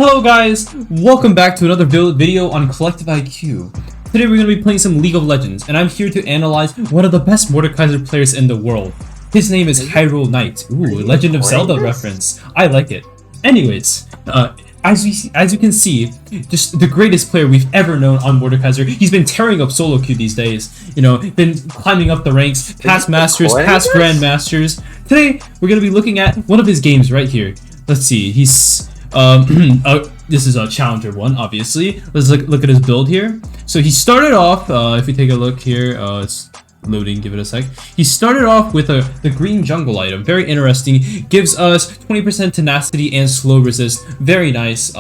Hello guys, welcome back to another video on Collective IQ. Today we're going to be playing some League of Legends, and I'm here to analyze one of the best Mordekaiser players in the world. His name is HYRULEKNIGHT. Ooh, Legend of Zelda reference. I like it. Anyways, as you can see, just the greatest player we've ever known on Mordekaiser. He's been tearing up solo queue these days. You know, been climbing up the ranks, past masters, past grandmasters. Today we're going to be looking at one of his games right here. Let's see. He's this is a challenger one, obviously. Let's look at his build here. So he started off, if we take a look here, it's loading, give it a sec. He started off with the green jungle item, very interesting. Gives us 20% tenacity and slow resist, very nice.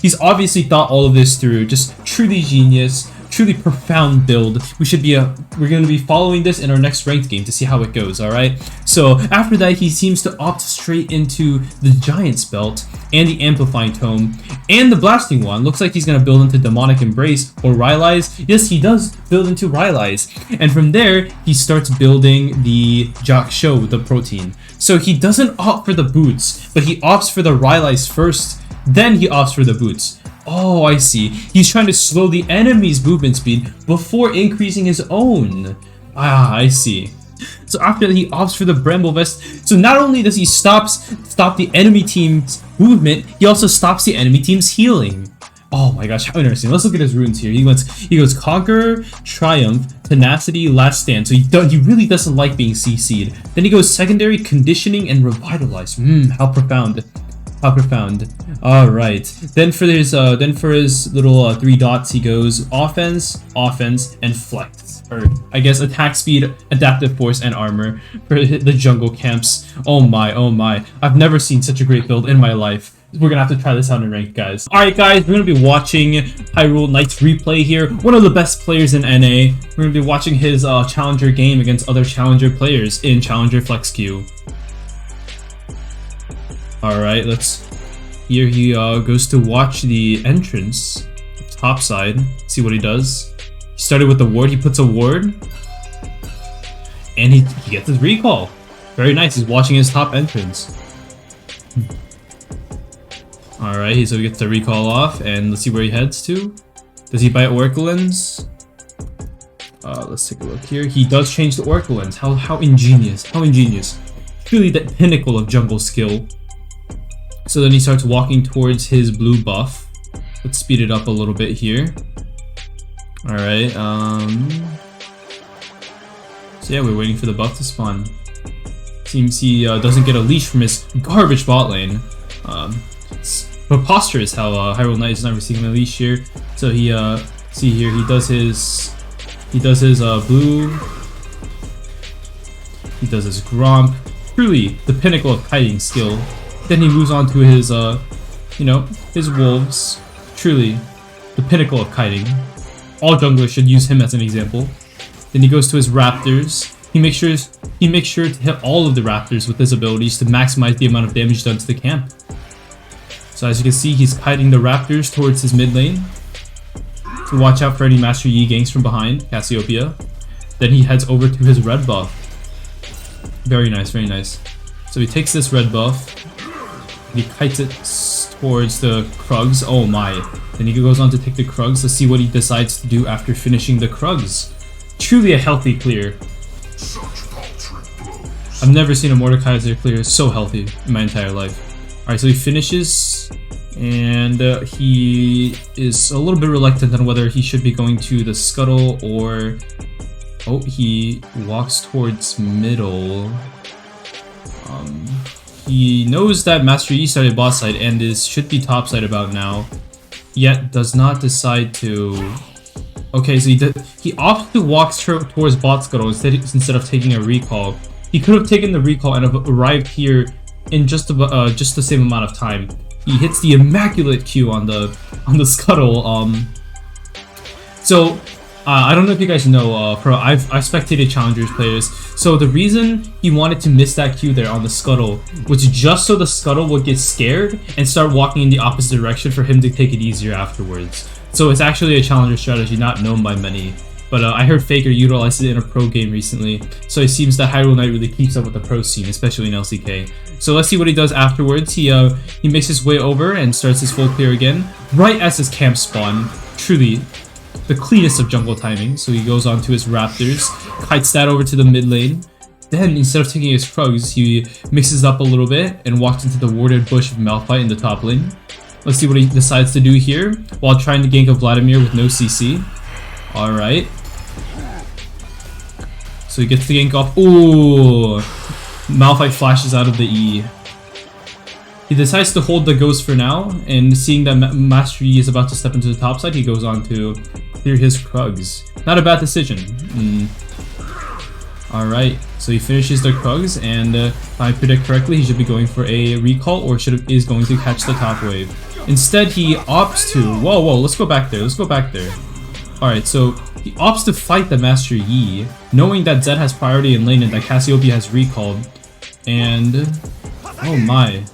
He's obviously thought all of this through, just truly genius. Truly profound build. We're going to be following this in our next ranked game to see how it goes, alright? So after that, he seems to opt straight into the Giant's Belt and the Amplifying Tome and the Blasting Wand. Looks like he's going to build into Demonic Embrace or Rylai's. Yes, he does build into Rylai's. And from there, he starts building the Jock Show with the protein. So he doesn't opt for the boots, but he opts for the Rylai's first, then he opts for the boots. Oh, I see. He's trying to slow the enemy's movement speed before increasing his own. Ah, I see. So after that, he opts for the Bramble Vest. So not only does he stop the enemy team's movement, he also stops the enemy team's healing. Oh my gosh, how interesting. Let's look at his runes here. He goes Conqueror, Triumph, Tenacity, Last Stand. So he really doesn't like being CC'd. Then he goes Secondary, Conditioning, and Revitalize. How profound. How profound. Alright. Then for his little 3 dots, he goes offense, and flex. Or I guess attack speed, adaptive force, and armor for the jungle camps. Oh my. I've never seen such a great build in my life. We're gonna have to try this out in ranked, guys. Alright guys, we're gonna be watching HYRULEKNIGHT's replay here. One of the best players in NA. We're gonna be watching his challenger game against other challenger players in Challenger Flex Queue. Alright, here he goes to watch the entrance, top side, see what he does. He started with the ward, he puts a ward, and he gets his recall. Very nice, he's watching his top entrance. Alright, so he gets the recall off, and let's see where he heads to. Does he buy Oracle Lens? Let's take a look here. He does change the Oracle Lens. How ingenious, how ingenious. Truly the pinnacle of jungle skill. So then he starts walking towards his blue buff. Let's speed it up a little bit here. Alright, so yeah, we're waiting for the buff to spawn. Seems he doesn't get a leash from his garbage bot lane. It's preposterous how HYRULEKNIGHT is not receiving a leash here. So he, see here, he does his blue. He does his Gromp. Truly the pinnacle of kiting skill. Then he moves on to his, his wolves. Truly, the pinnacle of kiting. All junglers should use him as an example. Then he goes to his raptors. He makes sure to hit all of the raptors with his abilities to maximize the amount of damage done to the camp. So as you can see, he's kiting the raptors towards his mid lane to watch out for any Master Yi ganks from behind, Cassiopeia. Then he heads over to his red buff. Very nice, very nice. So he takes this red buff. He kites it towards the Krugs. Oh my. Then he goes on to take the Krugs. Let's see what he decides to do after finishing the Krugs. Truly a healthy clear. I've never seen a Mordekaiser clear so healthy in my entire life. Alright, so he finishes, and he is a little bit reluctant on whether he should be going to the Scuttle or... Oh, he walks towards middle. He knows that Master Yi started bot side and should be top side about now, yet does not decide to. Okay, so he opts to walk towards bot scuttle instead of taking a recall. He could have taken the recall and have arrived here in just the same amount of time. He hits the immaculate Q on the scuttle. So, I don't know if you guys know, I've spectated Challengers players. So the reason he wanted to miss that Q there on the scuttle was just so the scuttle would get scared and start walking in the opposite direction for him to take it easier afterwards. So it's actually a Challenger strategy not known by many. But I heard Faker utilized it in a pro game recently, so it seems that HYRULEKNIGHT really keeps up with the pro scene, especially in LCK. So let's see what he does afterwards. He makes his way over and starts his full clear again, right as his camp spawn. Truly the cleanest of jungle timing. So he goes on to his Raptors, kites that over to the mid lane. Then instead of taking his Krugs, he mixes up a little bit and walks into the warded bush of Malphite in the top lane. Let's see what he decides to do here while trying to gank a Vladimir with no CC. Alright. So he gets the gank off. Ooh! Malphite flashes out of the E. He decides to hold the Ghost for now, and seeing that Master Yi is about to step into the top side, he goes on to clear his Krugs. Not a bad decision. Alright, so he finishes the Krugs, and if I predict correctly, he should be going for a recall, or is going to catch the top wave. Instead, he opts to... Whoa, let's go back there, Alright, so he opts to fight the Master Yi, knowing that Zed has priority in lane and that Cassiopeia has recalled. And... oh my.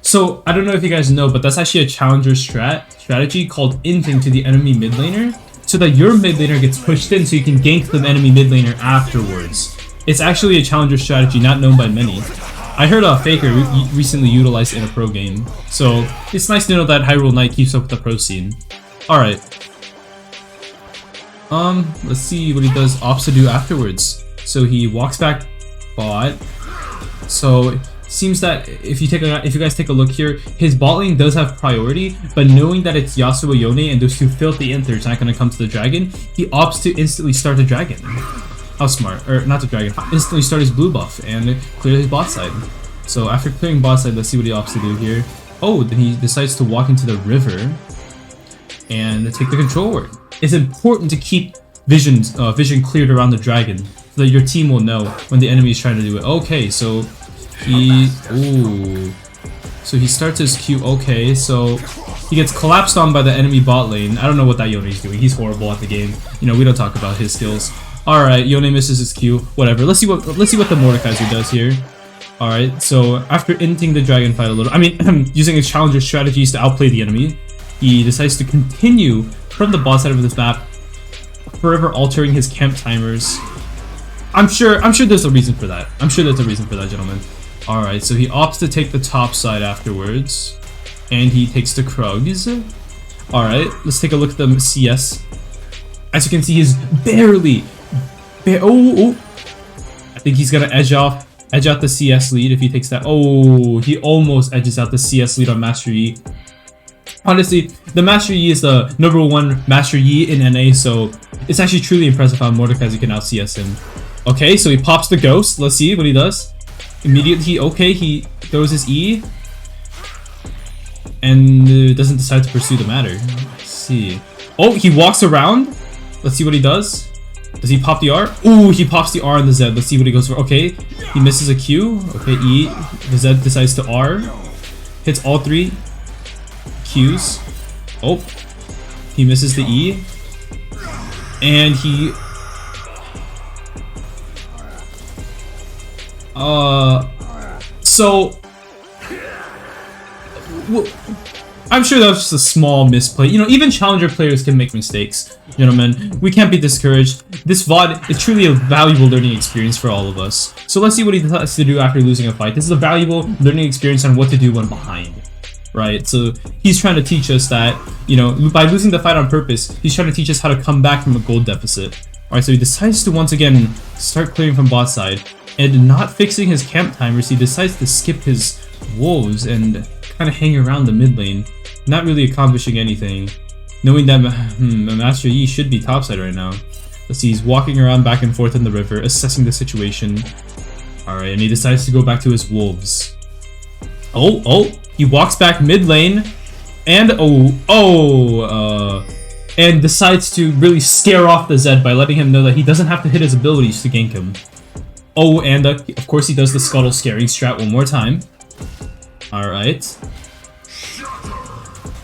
So, I don't know if you guys know, but that's actually a Challenger strategy called inting to the enemy mid laner, so that your mid laner gets pushed in so you can gank the enemy mid laner afterwards. It's actually a Challenger strategy not known by many. I heard Faker recently utilized it in a pro game, so it's nice to know that HYRULEKNIGHT keeps up with the pro scene. Alright. Let's see what he does opts to do afterwards. So he walks back bot. So seems that if you guys take a look here, his bot lane does have priority, but knowing that it's Yasuo Yone and those two filthy interns not gonna come to the dragon, he opts to instantly start the dragon. How smart, or not the dragon, instantly start his blue buff and clear his bot side. So after clearing bot side, let's see what he opts to do here. Oh, then he decides to walk into the river and take the control ward. It's important to keep vision cleared around the dragon so that your team will know when the enemy is trying to do it. Okay, so he starts his Q. Okay, so he gets collapsed on by the enemy bot lane. I don't know what that Yone is doing. He's horrible at the game. You know, we don't talk about his skills. All right, Yone misses his Q. Whatever. Let's see what the Mordekaiser does here. All right, so after inting the dragon fight a little, using his Challenger strategies to outplay the enemy, he decides to continue from the bot side of this map, forever altering his camp timers. I'm sure there's a reason for that. Gentlemen. Alright, so he opts to take the top side afterwards, and he takes the Krugs. Alright, let's take a look at the CS. As you can see, he's barely... I think he's gonna edge out the CS lead if he takes that. Oh, he almost edges out the CS lead on Master Yi. Honestly, the Master Yi is the #1 Master Yi in NA, so it's actually truly impressive how Mordekaiser can out CS him. Okay, so he pops the Ghost. Let's see what he does. Immediately, he throws his E and doesn't decide to pursue the matter. Let's see. Oh, he walks around. Let's see what he does. Does he pop the R? Ooh, he pops the R on the Z. Let's see what he goes for. Okay, he misses a Q. Okay, E. The Z decides to R. Hits all 3 Qs. Oh, he misses the E. And he... So I'm sure that was just a small misplay. You know, even Challenger players can make mistakes, gentlemen. We can't be discouraged. This VOD is truly a valuable learning experience for all of us. So let's see what he decides to do after losing a fight. This is a valuable learning experience on what to do when behind, right? So he's trying to teach us that, you know, by losing the fight on purpose, he's trying to teach us how to come back from a gold deficit. Alright, so he decides to once again start clearing from bot side. And not fixing his camp timers, he decides to skip his wolves and kind of hang around the mid lane, not really accomplishing anything, knowing that Master Yi should be topside right now. Let's see, he's walking around back and forth in the river, assessing the situation. Alright, and he decides to go back to his wolves. Oh, he walks back mid lane, and and decides to really scare off the Zed by letting him know that he doesn't have to hit his abilities to gank him. Oh, and of course he does the scuttle scaring strat one more time. Alright.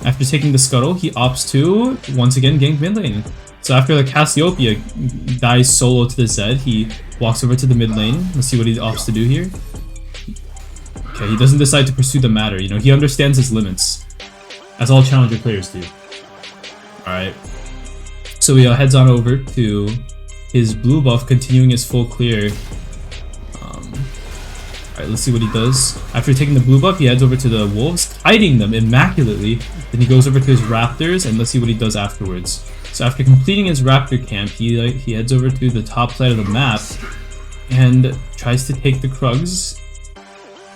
After taking the scuttle, he opts to once again gank mid lane. So after the Cassiopeia dies solo to the Zed, he walks over to the mid lane. Let's see what he opts to do here. Okay, he doesn't decide to pursue the matter. You know, he understands his limits, as all challenger players do. Alright. So he heads on over to his blue buff, continuing his full clear. Alright, let's see what he does. After taking the blue buff, he heads over to the wolves, hiding them immaculately. Then he goes over to his raptors, and let's see what he does afterwards. So after completing his raptor camp, he heads over to the top side of the map and tries to take the Krugs.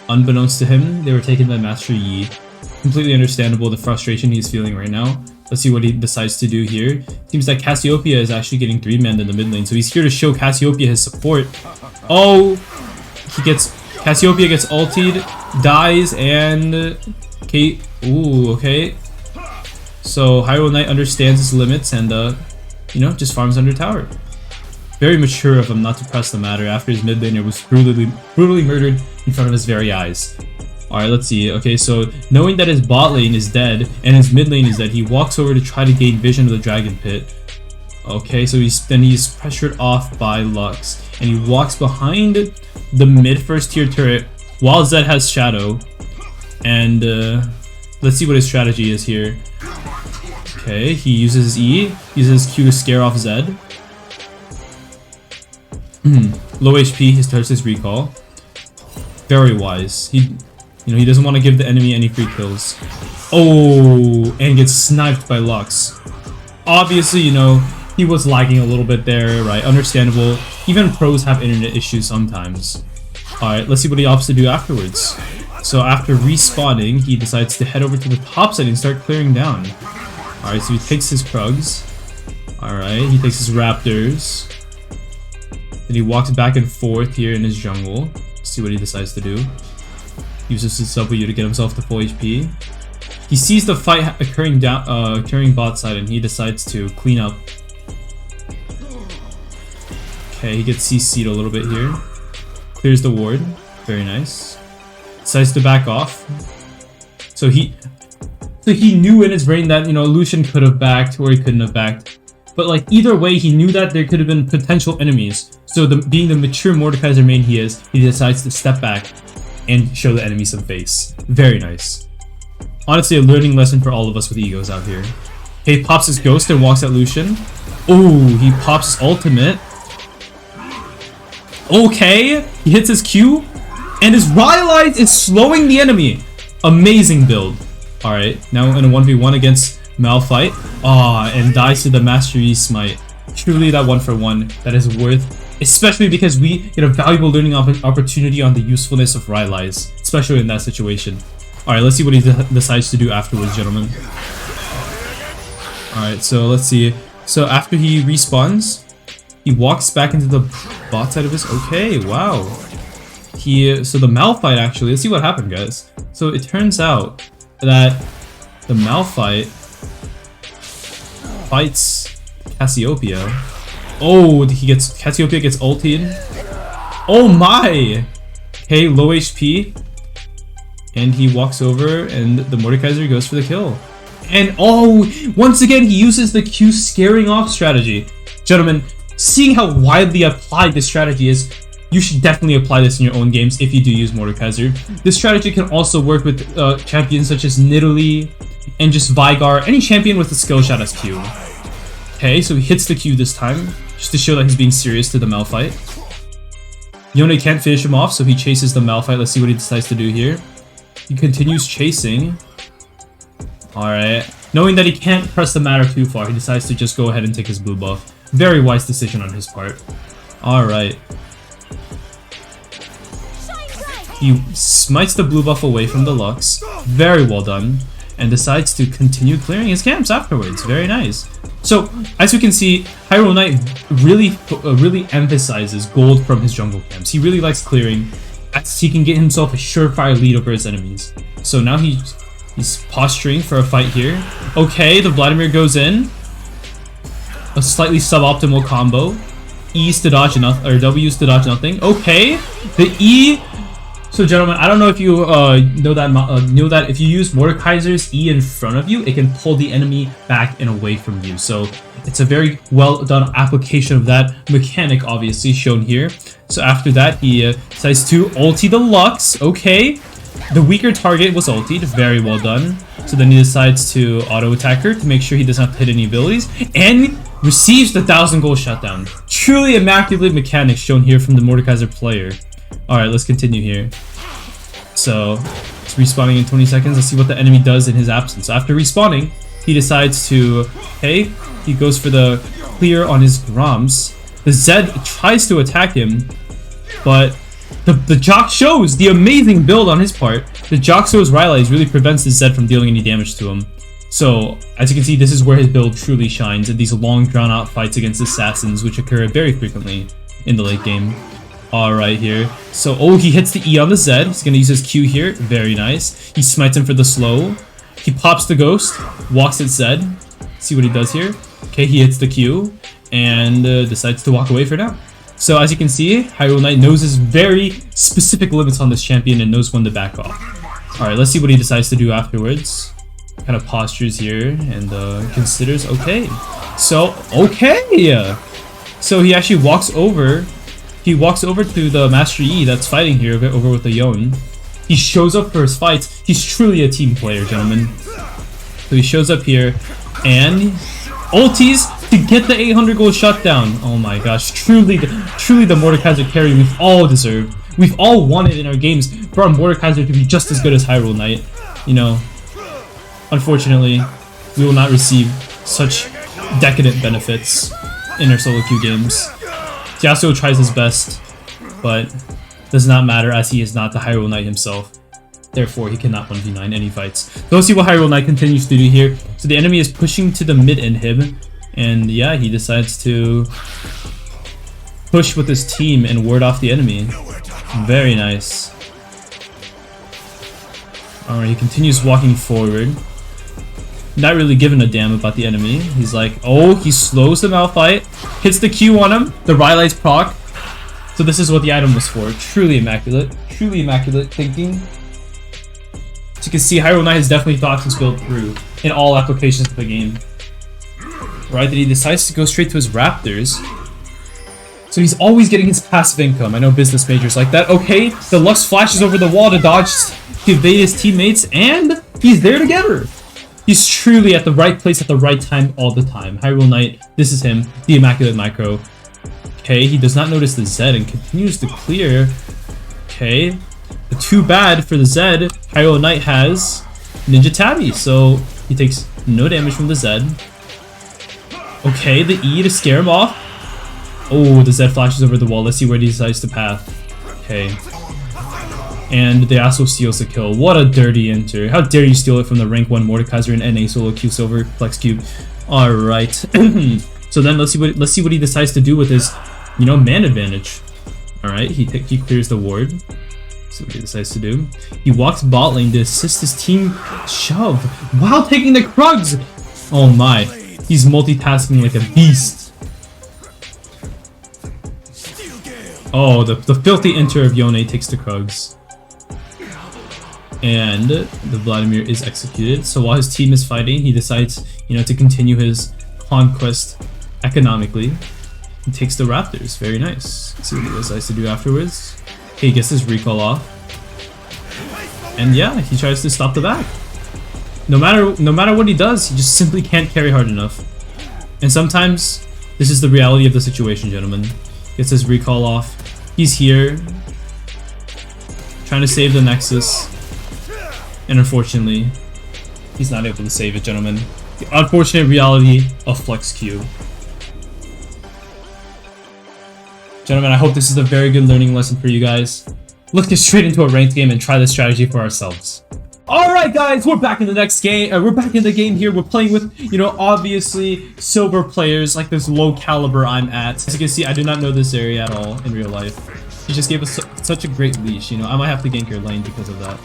Unbeknownst to him, they were taken by Master Yi. Completely understandable the frustration he's feeling right now. Let's see what he decides to do here. Seems that Cassiopeia is actually getting 3-manned in the mid lane, so he's here to show Cassiopeia his support. Oh, Cassiopeia gets ultied, dies, and Kate. Ooh, okay. So HYRULEKNIGHT understands his limits and you know, just farms under tower. Very mature of him not to press the matter after his mid laner was brutally murdered in front of his very eyes. Alright, let's see. Okay, so knowing that his bot lane is dead and his mid lane is dead, he walks over to try to gain vision of the dragon pit. Okay, so he's pressured off by Lux, and he walks behind the mid first tier turret while Zed has shadow. And let's see what his strategy is here. Okay, he uses his E, uses his Q to scare off Zed. Low HP, he starts his recall. Very wise. He doesn't want to give the enemy any free kills. Oh, and gets sniped by Lux. Obviously, you know, he was lagging a little bit there, right? Understandable. Even pros have internet issues sometimes. Alright, let's see what he opts to do afterwards. So after respawning, he decides to head over to the top side and start clearing down. Alright, so he takes his Krugs. Alright, he takes his Raptors. Then he walks back and forth here in his jungle. Let's see what he decides to do. Uses his W to get himself to full HP. He sees the fight occurring bot side and he decides to clean up. Okay, he gets CC'd a little bit here. Clears the ward. Very nice. Decides to back off. So he knew in his brain that, you know, Lucian could have backed or he couldn't have backed. But like either way, he knew that there could have been potential enemies. So being the mature Mordekaiser main he is, he decides to step back and show the enemy some face. Very nice. Honestly, a learning lesson for all of us with egos out here. He pops his ghost and walks at Lucian. Oh, he pops his ultimate. Okay, he hits his Q, and his Rylite is slowing the enemy. Amazing build. Alright, now in a 1v1 against Malphite. And dies to the Master Yi Smite. Truly that 1-for-1 that is worth, especially because we get a valuable learning opportunity on the usefulness of Rylite, especially in that situation. Alright, let's see what he decides to do afterwards, gentlemen. Alright, so let's see. So after he respawns, he walks back into the bot side of his... Okay, wow. So the Malphite actually... Let's see what happened, guys. So it turns out that the Malphite fights Cassiopeia. Oh, Cassiopeia gets ulted. Oh my! Okay, low HP. And he walks over and the Mordekaiser goes for the kill. And oh, once again, he uses the Q scaring off strategy. Gentlemen, seeing how widely applied this strategy is, you should definitely apply this in your own games if you do use Mordekaiser. This strategy can also work with champions such as Nidalee and just Veigar, any champion with a skill shot as Q. Okay, so he hits the Q this time, just to show that he's being serious to the Malphite. Yone can't finish him off, so he chases the Malphite. Let's see what he decides to do here. He continues chasing. Alright. Knowing that he can't press the matter too far, he decides to just go ahead and take his blue buff. Very wise decision on his part. Alright. He smites the blue buff away from the Lux. Very well done. And decides to continue clearing his camps afterwards. Very nice. So, as you can see, HYRULEKNIGHT really emphasizes gold from his jungle camps. He really likes clearing, as he can get himself a surefire lead over his enemies. So now he's posturing for a fight here. Okay, the Vladimir goes in. A slightly suboptimal combo. E's to dodge nothing, or W's to dodge nothing. Okay, the E So gentlemen, I don't know if you know that if you use Mordekaiser's E in front of you, it can pull the enemy back and away from you. So it's a very well done application of that mechanic, obviously shown here. So after that, he decides to ulti the Lux. Okay, the weaker target was ultied, very well done. So then he decides to auto attack her to make sure he does not hit any abilities, and receives the 1000 gold shutdown. Truly immaculate mechanics shown here from the Mordekaiser player. Alright, let's continue here. So, it's respawning in 20 seconds. Let's see what the enemy does in his absence. So after respawning, he decides to, hey, he goes for the clear on his Groms. The Zed tries to attack him, but the Jock shows the amazing build on his part. The Jock shows Rylai's really prevents the Zed from dealing any damage to him. So, as you can see, this is where his build truly shines in these long drawn-out fights against assassins, which occur very frequently in the late game. Alright here. So, oh, he hits the E on the Zed. He's going to use his Q here. Very nice. He smites him for the slow. He pops the Ghost. Walks at Zed. See what he does here. Okay, he hits the Q. And decides to walk away for now. So, as you can see, HYRULEKNIGHT knows his very specific limits on this champion and knows when to back off. Alright, let's see what he decides to do afterwards. Kind of postures here and considers. Okay. So, okay! So, he actually walks over. He walks over to the Master Yi that's fighting here over with the Yon. He shows up for his fights. He's truly a team player, gentlemen. So he shows up here and ultis to get the 800 gold shutdown. Oh my gosh, truly the Mordekaiser carry we've all deserved. We've all wanted in our games for our Mordekaiser to be just as good as HYRULEKNIGHT. You know, unfortunately, we will not receive such decadent benefits in our solo queue games. Yasuo tries his best, but does not matter as he is not the HYRULEKNIGHT himself. Therefore, he cannot 1v9 any fights. So let's see what HYRULEKNIGHT continues to do here. So the enemy is pushing to the mid inhib, and yeah, he decides to push with his team and ward off the enemy. Very nice. Alright, he continues walking forward. Not really giving a damn about the enemy. He's like, oh, he slows the Malphite, hits the Q on him, the Rylai's proc. So this is what the item was for. Truly immaculate thinking. As you can see, HYRULEKNIGHT has definitely thought his build through in all applications of the game. Right, that he decides to go straight to his Raptors. So he's always getting his passive income. I know business majors like that. Okay, the Lux flashes over the wall to dodge, to evade his teammates, and he's there together. He's truly at the right place at the right time all the time. HYRULEKNIGHT, this is him, the Immaculate Micro. Okay, he does not notice the Zed and continues to clear. Okay, but too bad for the Zed, HYRULEKNIGHT has Ninja Tabby, so he takes no damage from the Zed. Okay, the E to scare him off. Oh, the Zed flashes over the wall. Let's see where he decides to path. Okay. And the Yasuo steals the kill. What a dirty enter. How dare you steal it from the rank 1 Mordekaiser and NA solo queue silver flex cube. Alright. So then let's see what he decides to do with his, you know, man advantage. Alright, he clears the ward. See what he decides to do. He walks bot lane to assist his team shove while taking the Krugs. Oh my. He's multitasking like a beast. Oh, the filthy enter of Yone takes the Krugs. And the Vladimir is executed. So while his team is fighting, he decides, you know, to continue his conquest economically. He takes the Raptors. Very nice. Let's see what he decides to do afterwards. Okay, he gets his recall off. And yeah, he tries to stop the back. No matter what he does, he just simply can't carry hard enough. And sometimes this is the reality of the situation, gentlemen. Gets his recall off. He's here, trying to save the Nexus. And unfortunately, he's not able to save it, gentlemen. The unfortunate reality of Flex Q. Gentlemen, I hope this is a very good learning lesson for you guys. Let's get straight into a ranked game and try this strategy for ourselves. Alright guys, we're back in the next game. We're back in the game here. We're playing with, you know, obviously silver players like this low caliber I'm at. As you can see, I do not know this area at all in real life. He just gave us such a great leash, you know. I might have to gank your lane because of that.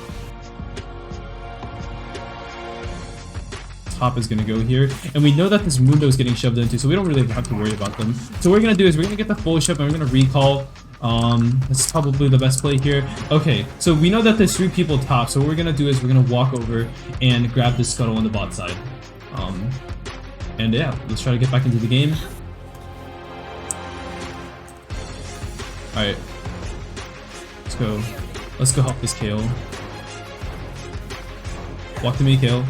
Top is gonna go here, and we know that this Mundo is getting shoved into, so we don't really have to worry about them. So what we're gonna do is we're gonna get the full ship and we're gonna recall. That's probably the best play here. Okay, so we know that there's 3 people top, so what we're gonna do is we're gonna walk over and grab this scuttle on the bot side. And yeah, let's try to get back into the game. Alright. Let's go. Let's go help this Kale. Walk to me, Kale.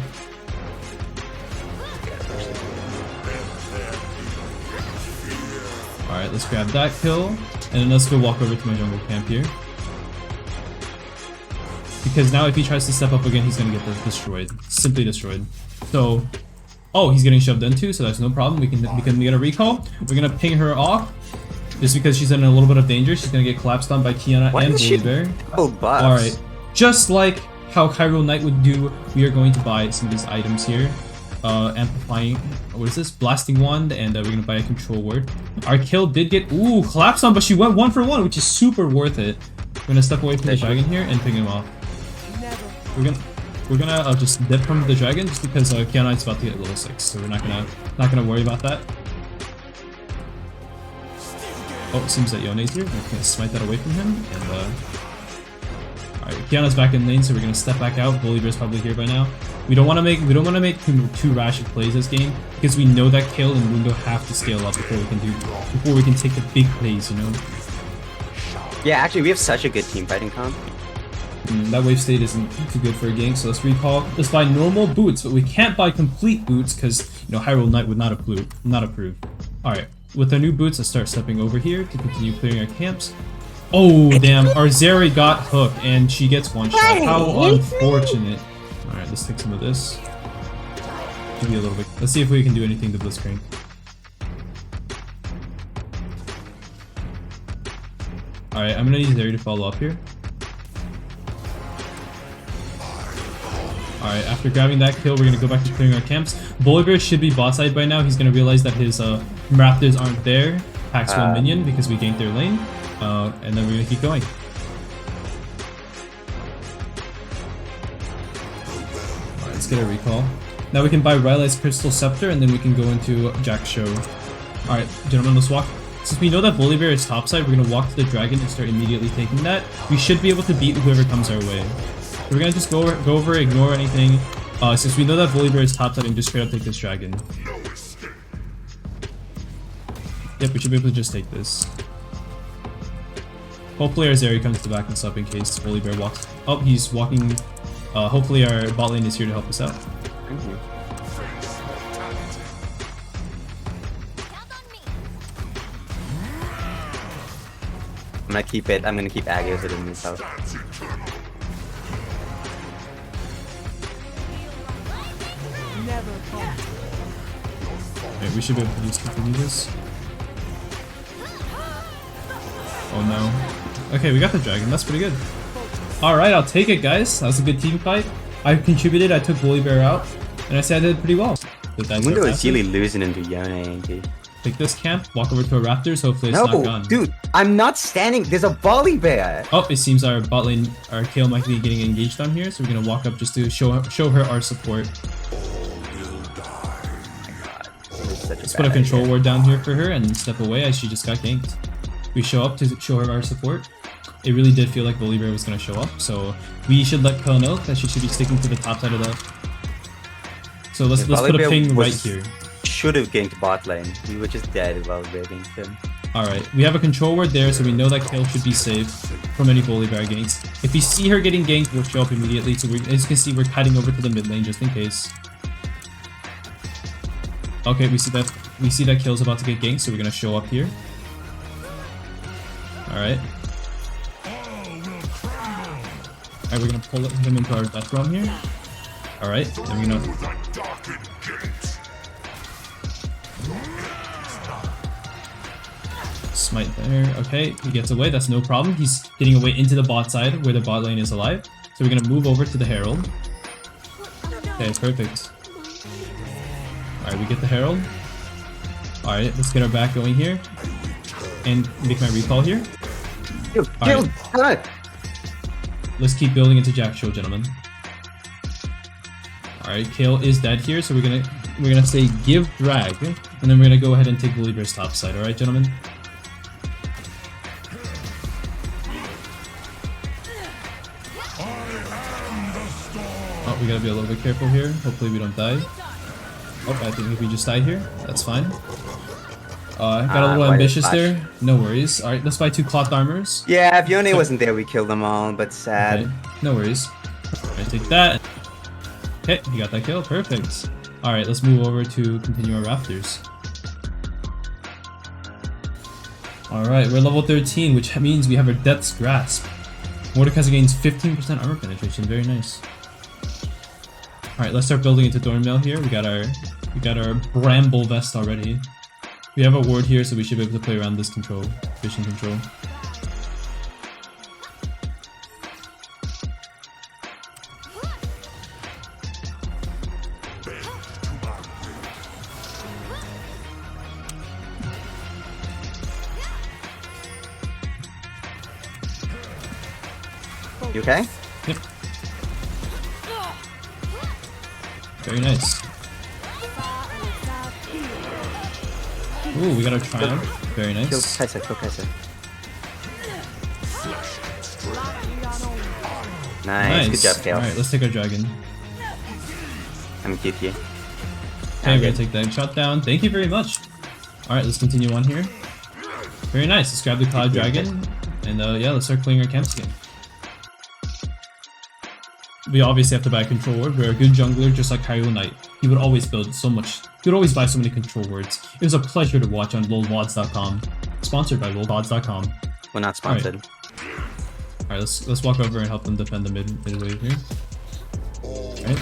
Alright, let's grab that kill. And then let's go walk over to my jungle camp here. Because now if he tries to step up again, he's gonna get destroyed. Simply destroyed. So, oh, he's getting shoved into, so that's no problem. We can get a recall. We're gonna ping her off. Just because she's in a little bit of danger, she's gonna get collapsed on by Kiana and Bullybear. Alright. Just like how HYRULEKNIGHT would do, we are going to buy some of these items here. Amplifying, what is this? Blasting Wand, and we're gonna buy a control word. Our kill did get, ooh, collapsed on, but she went 1 for 1, which is super worth it. We're gonna step away from the dragon here and ping him off. We're gonna just dip from the dragon just because Kiana is about to get level 6, so we're not gonna worry about that. Oh, it seems that Yone's here. We're gonna smite that away from him, and alright, Kiana's back in lane, so we're gonna step back out. Bullybear's probably here by now. We don't want to make too rash of plays this game because we know that Kale and Mundo have to scale up before we can take the big plays, you know. Yeah, actually, we have such a good team fighting comp. That wave state isn't too good for a gank, so let's recall. Let's buy normal boots, but we can't buy complete boots because you know HYRULEKNIGHT would not approve. All right, with our new boots, let's start stepping over here to continue clearing our camps. Oh damn, our Zeri got hooked and she gets one shot. How unfortunate. All right, let's take some of this. Maybe a little bit. Let's see if we can do anything to Blitzcrank. All right, I'm gonna need Zeri to follow up here. Alright, after grabbing that kill, we're gonna go back to clearing our camps. Bullybear should be bot side by now. He's gonna realize that his Raptors aren't there. Packs 1 minion because we ganked their lane. And then we're gonna keep going. Alright, let's get a recall. Now we can buy Riley's Crystal Scepter and then we can go into Jack's show. Alright, gentlemen, let's walk. Since we know that Bullybear is topside, we're gonna walk to the dragon and start immediately taking that. We should be able to beat whoever comes our way. We're gonna just go over, ignore anything. Since we know that Bullybear is topside, and just straight up take this dragon. Yep, we should be able to just take this. Hopefully our Zeri comes to back us up in case Bullybear walks. Oh, he's walking. Hopefully our bot lane is here to help us out. Thank you. I'm gonna keep Agios in this house. Right, we should be able to just continue this. Oh no. Okay, we got the dragon. That's pretty good. Alright, I'll take it, guys. That was a good team fight. I contributed. I took Bullybear out. And I said I did pretty well. Mundo is really losing into Yone, ain't he? Take this camp, walk over to a Raptors, hopefully it's not gone. Dude, I'm not standing. There's a Bullybear. Oh, it seems our bot lane, our Kale might be getting engaged on here, so we're gonna walk up just to show her our support. Let's put a control ward down here for her and step away as she just got ganked. We show up to show her our support. It really did feel like Bullybear was gonna show up, so we should let Kale know that she should be sticking to the top side of the. So let's put a ping right here. Should have ganked bot lane. We were just dead while we ganked him. Alright, we have a control ward there, so we know that Kale should be safe from any Bullybear ganks. If we see her getting ganked, we'll show up immediately. So as you can see, we're cutting over to the mid lane just in case. Okay, we see that Kale's about to get ganked, so we're gonna show up here. Alright. Alright, we're gonna pull him into our death realm here. Alright, then we're gonna. Smite there. Okay, he gets away. That's no problem. He's getting away into the bot side where the bot lane is alive. So we're gonna move over to the Herald. Okay, perfect. Alright, we get the Herald. Alright, let's get our back going here. And make my recall here. Alright. Let's keep building into Jack's show, gentlemen. Alright, Kale is dead here, so we're gonna say give drag. And then we're gonna go ahead and take Bullybear's top side, alright, gentlemen? We gotta be a little bit careful here. Hopefully we don't die. Oh, I think we just died here. That's fine. Got a little ambitious there. No worries. Alright, let's buy 2 cloth armors. Yeah, if Yone wasn't there, we killed them all, but sad. Okay, no worries. Alright, take that. Okay, you got that kill. Perfect. Alright, let's move over to continue our rafters. Alright, we're level 13, which means we have our Death's Grasp. Mordekaiser gains 15% armor penetration. Very nice. Alright, let's start building into Thornmail here. We got our Bramble Vest already. We have a ward here, so we should be able to play around this control, vision control. You okay? Yep. Very nice. Ooh, we got our triumph. Very nice. Kill Kai'Sa, kill Kai'Sa. Nice, good job, Kale. Alright, let's take our dragon. I'm cute you. Okay, we're gonna take that shot down. Thank you very much. Alright, let's continue on here. Very nice. Let's grab the Cloud Dragon. And yeah, let's start clearing our camps again. We obviously have to buy a control ward. We're a good jungler, just like HYRULEKNIGht. He would always build so much. He would always buy so many control wards. It was a pleasure to watch on lolvods.com. Sponsored by lolvods.com. We're not sponsored. Alright, let's walk over and help them defend the mid wave here. Alright.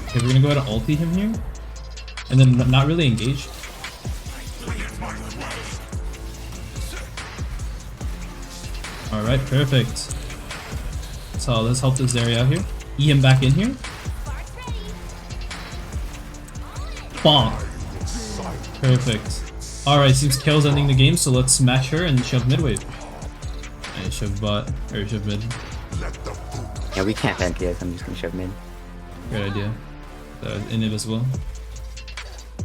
Okay, we're gonna go ahead and ulti him here. And then not really engage. Alright, perfect. So let's help this area out here. E him back in here. Bonk. Perfect. Alright, seems Kale's ending the game, so let's smash her and shove mid wave. And shove bot, or shove mid. Yeah, we can't end here, so I'm just gonna shove mid. Great idea. Inib as well.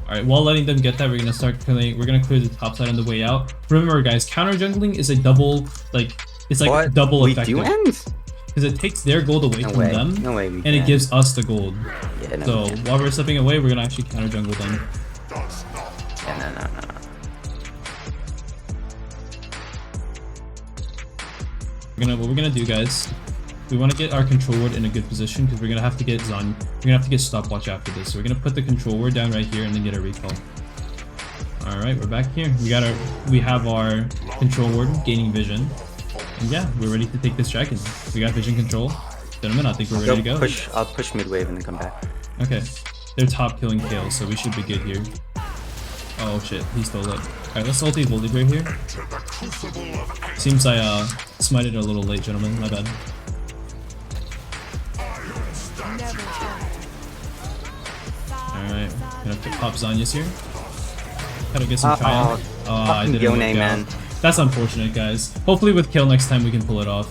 Alright, while letting them get that, we're gonna start killing. We're gonna clear the top side on the way out. Remember, guys, counter jungling is a double, like, it's like What? double We effective. do end? Because it takes their gold away No from way. them, No way we and can. it gives us the gold. Yeah, no, So we can't. while we're stepping away, we're gonna actually counter jungle them. Yeah, no. What we're gonna do, guys, we want to get our control ward in a good position because we're gonna have to get Zon. We're gonna have to get stopwatch after this. So we're gonna put the control ward down right here and then get a recall. All right, we're back here. We have our control ward gaining vision, and yeah, we're ready to take this dragon. We got vision control, gentlemen. I think we're ready to go. I'll push mid wave and then come back. Okay, they're top killing Kale, so we should be good here. Oh shit, he stole it. Alright, let's ulti Volibear here. Seems I smited a little late, gentlemen. My bad. Alright, gonna have to pop Zanya's here. Gotta get some triumph. Oh, I didn't Yone, work out. man. That's unfortunate, guys. Hopefully with Kill next time we can pull it off.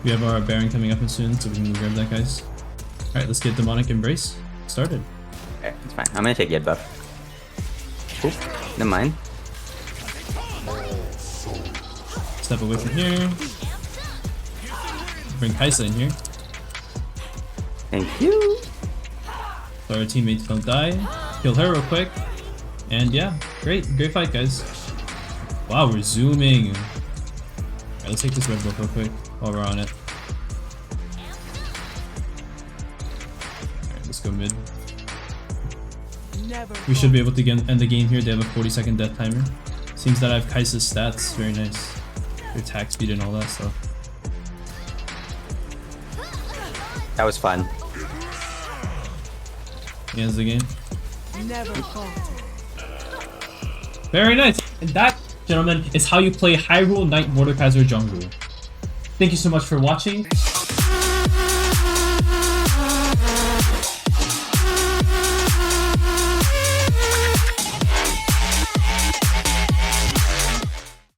We have our Baron coming up soon, so we can grab that, guys. Alright, let's get Demonic Embrace started. Okay, it's fine. I'm gonna take Yed buff. Oop, never mind. Step away from here. Bring Kai'Sa in here. Thank you. So our teammates don't die. Kill her real quick. And yeah, great fight, guys. Wow, we're zooming. Alright, let's take this red buff real quick while we're on it. Alright, let's go mid. We should be able to end the game here. They have a 40-second death timer. Seems that I have Kai'Sa's stats. Very nice. Their attack speed and all that stuff. That was fun. He ends the game. Very nice. And that, gentlemen, is how you play HYRULEKNIGHT Mordekaiser jungle. Thank you so much for watching.